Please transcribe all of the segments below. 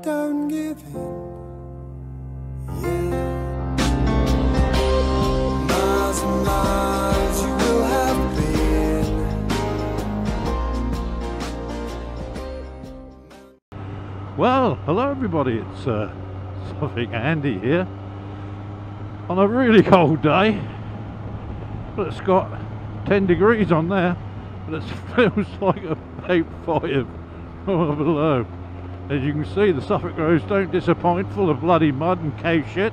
don't give in. Yeah. Miles and miles you will have been. Well, hello everybody, it's Suffolk Andy here on a really cold day. But it's got 10 degrees on there, but it feels like about 5 below. As you can see, the Suffolk roads don't disappoint, full of bloody mud and cow shit.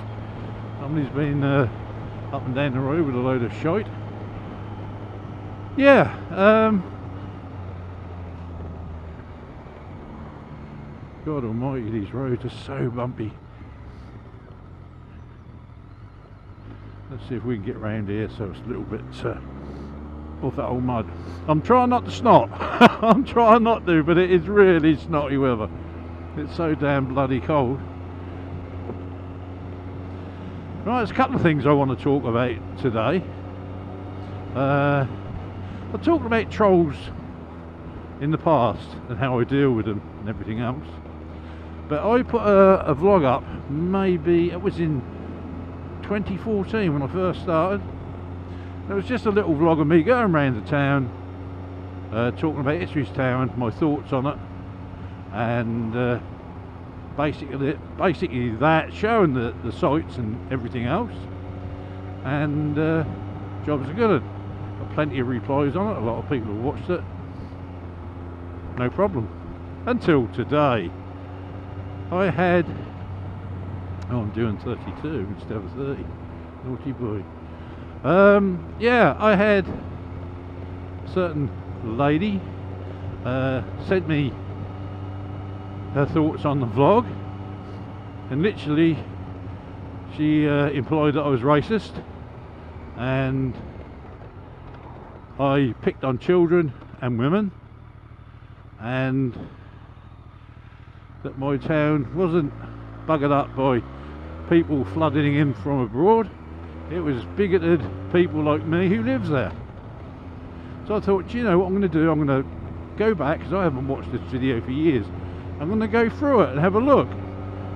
Somebody's been up and down the road with a load of shite. Yeah, God almighty, these roads are so bumpy. Let's see if we can get round here so it's a little bit off that old mud. I'm trying not to snot. I'm trying not to, but it is really snotty weather. It's so damn bloody cold. Right, there's a couple of things I want to talk about today. I talked about trolls in the past and how I deal with them and everything else. But I put a vlog up, maybe it was in 2014 when I first started. It was just a little vlog of me going around the town, talking about Ipswich town, my thoughts on it, and basically that, showing the sights and everything else. And jobs are good. Got plenty of replies on it. A lot of people have watched it. No problem. Until today. I had, I'm doing 32 instead of 30. Naughty boy. Yeah, I had a certain lady sent me her thoughts on the vlog, and literally she implied that I was racist and I picked on children and women, and that my town wasn't buggered up by people flooding in from abroad. It was bigoted people like me who lives there. So I thought, do you know what I'm going to do? I'm going to go back, because I haven't watched this video for years. I'm going to go through it and have a look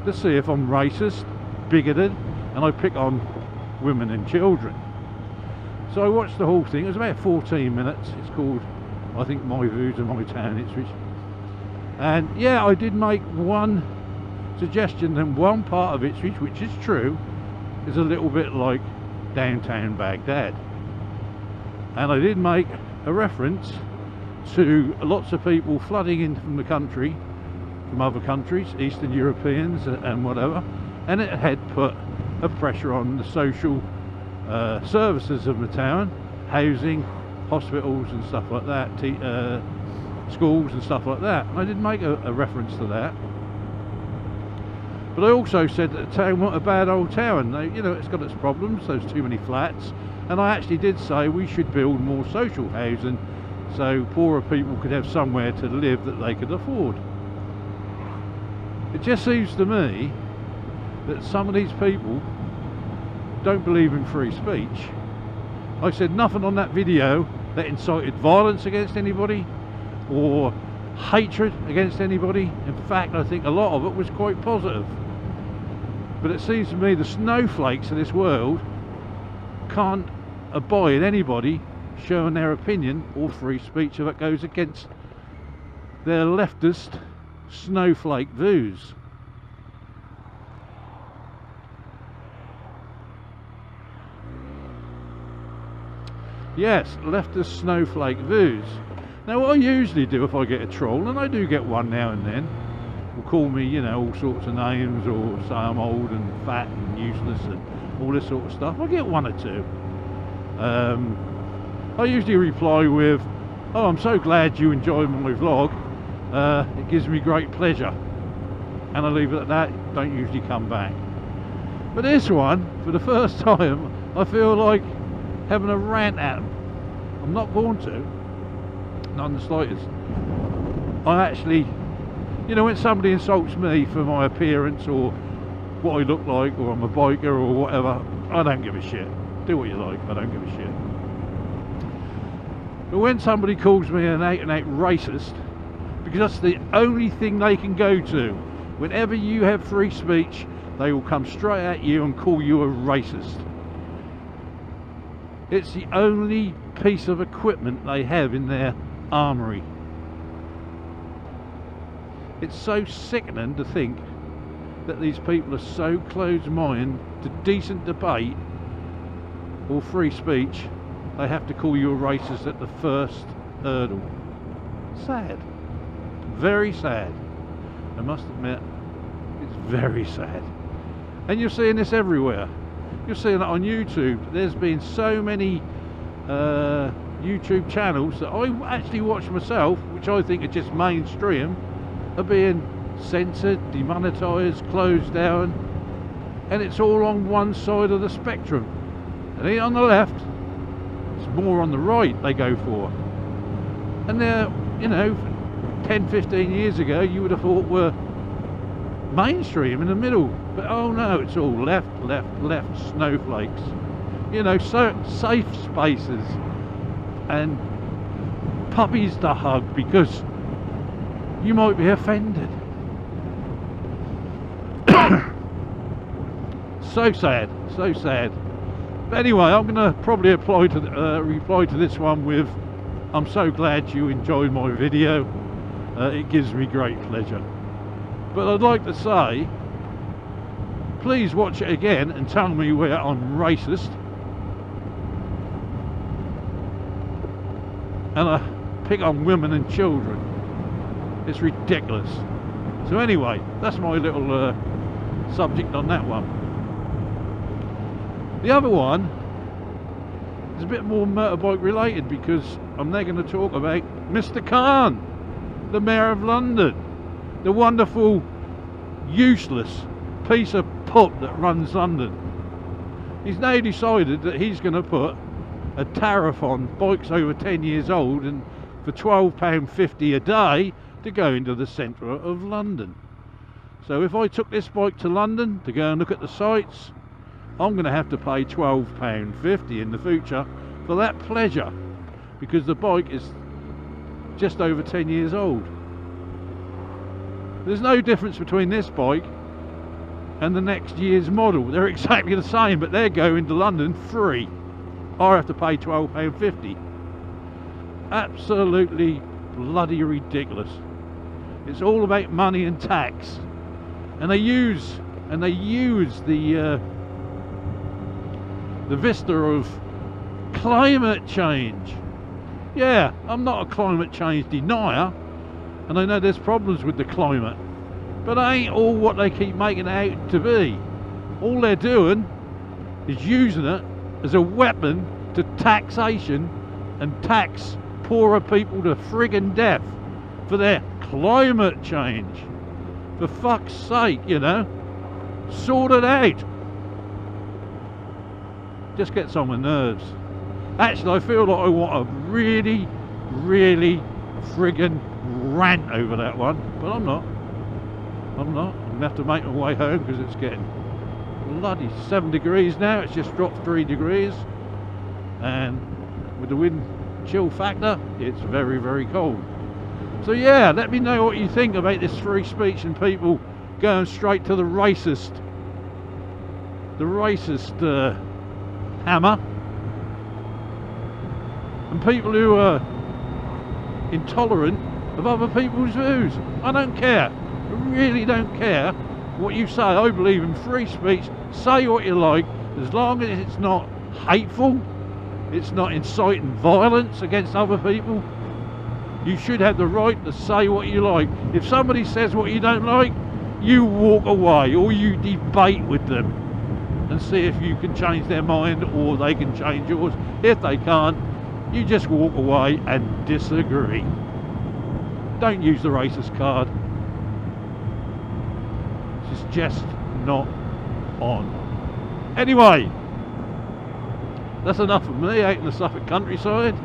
to see if I'm racist, bigoted, and I pick on women and children. So I watched the whole thing. It was about 14 minutes. It's called, I think, My Views of My Town, Ipswich. And yeah, I did make one suggestion that one part of Ipswich, which is true, is a little bit like downtown Baghdad. And I did make a reference to lots of people flooding in from the country, from other countries, Eastern Europeans and whatever, and it had put a pressure on the social services of the town, housing, hospitals and stuff like that, schools and stuff like that. And I did make a reference to that. But I also said that the town wasn't a bad old town. You know, it's got its problems, there's too many flats, and I actually did say we should build more social housing so poorer people could have somewhere to live that they could afford. It just seems to me that some of these people don't believe in free speech. I said nothing on that video that incited violence against anybody or hatred against anybody. In fact, I think a lot of it was quite positive. But it seems to me the snowflakes of this world can't abide anybody showing their opinion or free speech if it goes against their leftist snowflake views. Yes, leftist snowflake views. Now what I usually do if I get a troll, and I do get one now and then, will call me, you know, all sorts of names, or say I'm old and fat and useless and all this sort of stuff. I get one or two. I usually reply with, oh, I'm so glad you enjoyed my vlog, it gives me great pleasure, and I leave it at that. Don't usually come back. But this one, for the first time, I feel like having a rant at them. I'm not going to, not in the slightest. I actually, you know, when somebody insults me for my appearance or what I look like, or I'm a biker or whatever, I don't give a shit. Do what you like, I don't give a shit. But when somebody calls me an out and out racist, because that's the only thing they can go to Whenever you have free speech, they will come straight at you and call you a racist. It's the only piece of equipment they have in their armoury. It's so sickening to think that these people are so closed-minded to decent debate or free speech, they have to call you a racist at the first hurdle. Sad. Very sad. I must admit, it's very sad. And you're seeing this everywhere. You're seeing it on YouTube. There's been so many YouTube channels that I actually watch myself, which I think are just mainstream, are being censored, demonetised, closed down, and it's all on one side of the spectrum. It ain't on the left, it's more on the right they go for. And they're, you know, 10, 15 years ago you would have thought were mainstream in the middle, but oh no, it's all left, left, left snowflakes. You know, so safe spaces and puppies to hug because you might be offended. So sad, so sad. But anyway, I'm going to probably reply to this one with, I'm so glad you enjoyed my video. It gives me great pleasure. But I'd like to say, please watch it again and tell me where I'm racist. And I pick on women and children. It's ridiculous. So anyway, that's my little subject on that one. The other one is a bit more motorbike related because I'm now going to talk about Mr. Khan, the Mayor of London, the wonderful, useless piece of pup that runs London. He's now decided that he's going to put a tariff on bikes over 10 years old and for £12.50 a day to go into the centre of London. So if I took this bike to London to go and look at the sights, I'm going to have to pay £12.50 in the future for that pleasure, because the bike is just over 10 years old. There's no difference between this bike and the next year's model. They're exactly the same, but they're going to London free. I have to pay £12.50. Absolutely bloody ridiculous. It's all about money and tax, and they use the vista of climate change. Yeah, I'm not a climate change denier, and I know there's problems with the climate, but it ain't all what they keep making it out to be. All they're doing is using it as a weapon to taxation and tax poorer people to friggin' death for their climate change. For fuck's sake, you know, sort it out. Just gets on my nerves. Actually, I feel like I want a really, really friggin' rant over that one, but I'm not. I'm going to have to make my way home because it's getting bloody 7 degrees now. It's just dropped 3 degrees, and with the wind chill factor, it's very, very cold. So yeah, let me know what you think about this free speech and people going straight to the racist hammer, and people who are intolerant of other people's views. I don't care. I really don't care what you say. I believe in free speech. Say what you like, as long as it's not hateful, it's not inciting violence against other people. You should have the right to say what you like. If somebody says what you don't like, you walk away, or you debate with them and see if you can change their mind or they can change yours. If they can't, you just walk away and disagree. Don't use the racist card. It's just not on. Anyway, that's enough of me out in the Suffolk countryside.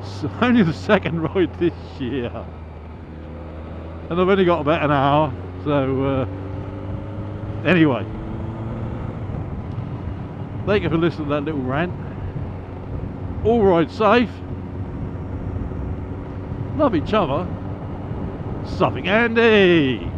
It's only the second ride this year, and I've only got about an hour, so anyway, thank you for listening to that little rant. All ride safe, love each other, Suffolk Andy!